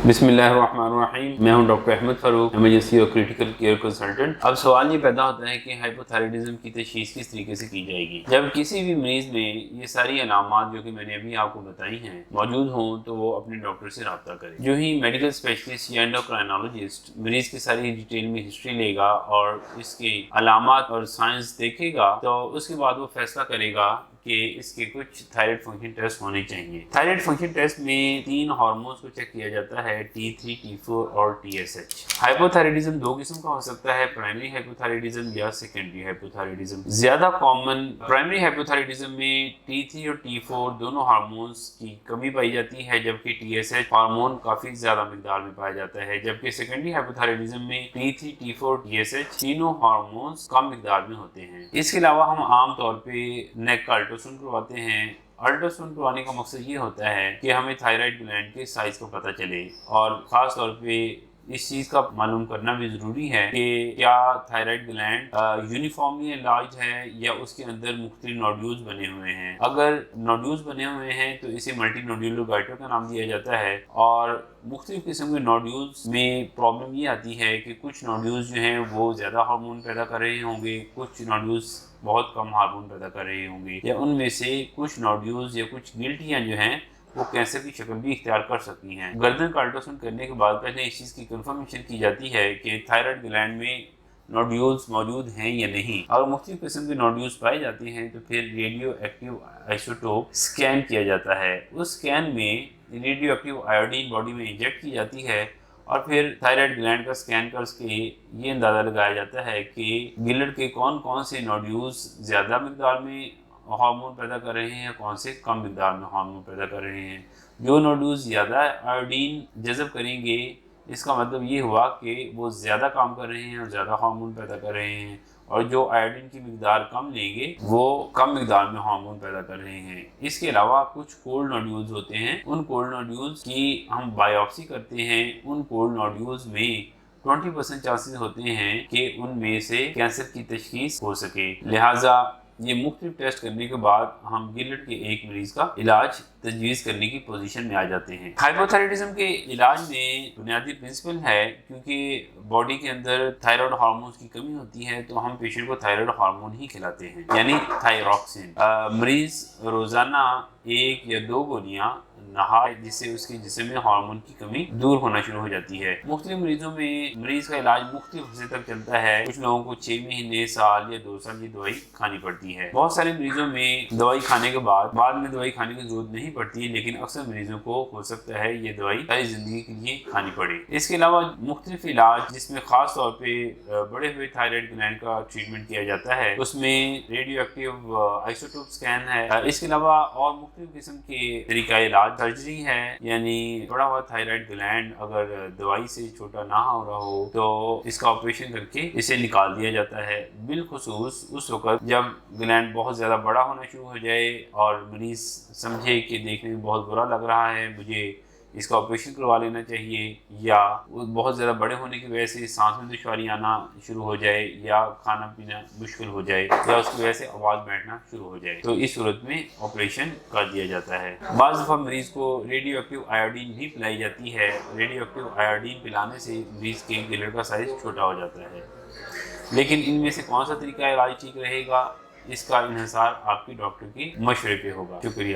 बिस्मिल्लाहिर्रहमानिर्रहीम। मैं हूं डॉक्टर अहमद फारूक, इमरजेंसी और क्रिटिकल केयर कंसल्टेंट। अब सवाल ये पैदा होता है कि हाइपोथायराइडिज्म की तशखीस किस तरीके से की जाएगी। जब किसी भी मरीज में ये सारी अलामात जो कि मैंने अभी आपको बताई हैं मौजूद हों तो वो अपने डॉक्टर से रब्ता करे। जो ही मेडिकल स्पेशलिस्ट या एंडोक्राइनोलॉजिस्ट मरीज की सारी डिटेल में हिस्ट्री लेगा और इसकी अलामात और साइंस देखेगा तो उसके बाद वो फैसला करेगा कि इसके कुछ थायराइड फंक्शन टेस्ट होने चाहिए। थायराइड फंक्शन टेस्ट में 3 हार्मोन्स को चेक किया जाता है, T3, T4 और TSH। हाइपोथायराइडिज्म 2 किस्म का हो सकता है, प्राइमरी हाइपोथायराइडिज्म या सेकेंडरी हाइपोथायराइडिज्म। ज्यादा कॉमन प्राइमरी हाइपोथायराइडिज्म में T3 और T4 दोनों हार्मोन्स की कमी पाई जाती है, जबकि TSH हार्मोन काफी ज्यादा मिकदार में पाया जाता है। जबकि सेकेंडरी हाइपोथायराइडिज्म में T3, T4, TSH तीनों हार्मोन्स कम मिकदार में होते हैं। इसके अलावा हम आम तौर पे नेक का अल्ट्रासाउंड करवाते हैं। अल्ट्रासाउंड करवाने का मकसद ये होता है कि हमें थायराइड ग्लैंड के साइज का पता चले और ख़ास तौर पे इस चीज़ का मालूम करना भी ज़रूरी है कि क्या थायराइड ग्लैंड यूनिफॉर्मली इलाज है या उसके अंदर मुख्तलिफ नोड्यूल्स बने हुए हैं। अगर नोड्यूल्स बने हुए हैं तो इसे मल्टी नोड्यूलर गाइटर का नाम दिया जाता है। और मुख्तलिफ किस्म के नोड्यूल्स में प्रॉब्लम ये आती है कि कुछ नोड्यूल्स जो हैं वो ज़्यादा हार्मोन पैदा कर रहे होंगे, कुछ नोड्यूल्स बहुत कम हार्मोन पैदा कर रहे होंगे, या उनमें से कुछ नोड्यूल्स या कुछ गिल्टियाँ जो हैं वो कैंसर की शक्ल भी इख्तियार कर सकती हैं। गर्दन का अल्ट्रासाउंड करने के बाद पहले इस चीज़ की कंफर्मेशन की जाती है कि थायराइड ग्लैंड में नोड्यूल्स मौजूद हैं या नहीं। अगर मुख्तलिफ किस्म के नोड्यूल्स पाए जाते हैं तो फिर रेडियो एक्टिव आइसोटोप स्कैन किया जाता है। उस स्कैन में रेडियो एक्टिव आयोडीन बॉडी में इंजेक्ट की जाती है और फिर थायराइड ग्लैंड का स्कैन करके ये अंदाज़ा लगाया जाता है कि गिलड के कौन कौन से नोड्यूल्स ज़्यादा मिकदार में हार्मोन पैदा कर रहे हैं या कौन से कम मिकदार में हार्मोन पैदा कर रहे हैं। जो नोड्यूल्स ज़्यादा आयोडीन जज़ब करेंगे इसका मतलब ये हुआ कि वो ज़्यादा काम कर रहे हैं और ज़्यादा हार्मोन पैदा कर रहे हैं, और जो आयोडीन की मिकदार कम लेंगे वो कम मिकदार में हार्मोन पैदा कर रहे हैं। इसके अलावा कुछ कोल्ड नोड्यूल्स होते हैं, उन कोल्ड नोड्यूल्स की हम बायोप्सी करते हैं। उन कोल्ड नोड्यूल्स में 20% चांसेस होते हैं कि उनमें से कैंसर की तशखीस हो सके। लिहाजा ये मुख्तलिफ टेस्ट करने के बाद हम गिलड के एक मरीज का इलाज तजवीज़ करने की पोजीशन में आ जाते हैं। हाइपोथायराइडिज्म के इलाज में बुनियादी प्रिंसिपल है, क्योंकि बॉडी के अंदर थायराइड हार्मोन्स की कमी होती है तो हम पेशेंट को थायराइड हार्मोन ही खिलाते हैं, यानी थायरॉक्सिन। मरीज रोज़ाना 1 या 2 गोलियाँ नहाए जिससे उसके जिस्म में हार्मोन की कमी दूर होना शुरू हो जाती है। मुख्तलिफ मरीजों में मरीज का इलाज मुख्तलिफ हद तक चलता है। कुछ लोगों को 6 महीने, साल या 2 साल की दवाई खानी पड़ती है। बहुत सारे मरीजों में दवाई खाने के बाद में दवाई खाने की जरूरत नहीं पड़ती है, लेकिन अक्सर मरीजों को हो सकता है ये दवाई सारी जिंदगी के लिए खानी पड़े। इसके अलावा मुख्तलिफ इलाज जिसमें खास तौर पर बड़े हुए थायराइड ग्लैंड का ट्रीटमेंट किया जाता है, उसमें रेडियो एक्टिव आइसोटोप स्कैन है। इसके अलावा और मुख्तलिफ किस्म के तरीका इलाज, सर्जरी है, यानी बड़ा हुआ थायराइड ग्लैंड अगर दवाई से छोटा ना हो रहा हो तो इसका ऑपरेशन करके इसे निकाल दिया जाता है। बिलखुसूस उस वक्त जब ग्लैंड बहुत ज़्यादा बड़ा होना शुरू हो जाए और मरीज समझे कि देखने में बहुत बुरा लग रहा है, मुझे इसका ऑपरेशन करवा लेना चाहिए, या बहुत ज़्यादा बड़े होने की वजह से सांस में दुश्वारी आना शुरू हो जाए, या खाना पीना मुश्किल हो जाए, या उसकी वजह से आवाज़ बैठना शुरू हो जाए, तो इस सूरत में ऑपरेशन कर दिया जाता है। बाज़ दफ़ा मरीज़ को रेडियो एक्टिव आयोडीन भी पिलाई जाती है। रेडियो एक्टिव आयोडीन पिलाने से मरीज़ के गिलड का साइज़ छोटा हो जाता है। लेकिन इनमें से कौन सा तरीका इलाज ठीक रहेगा, इसका इन्हिसार आपके डॉक्टर के मशवरे पे होगा। शुक्रिया।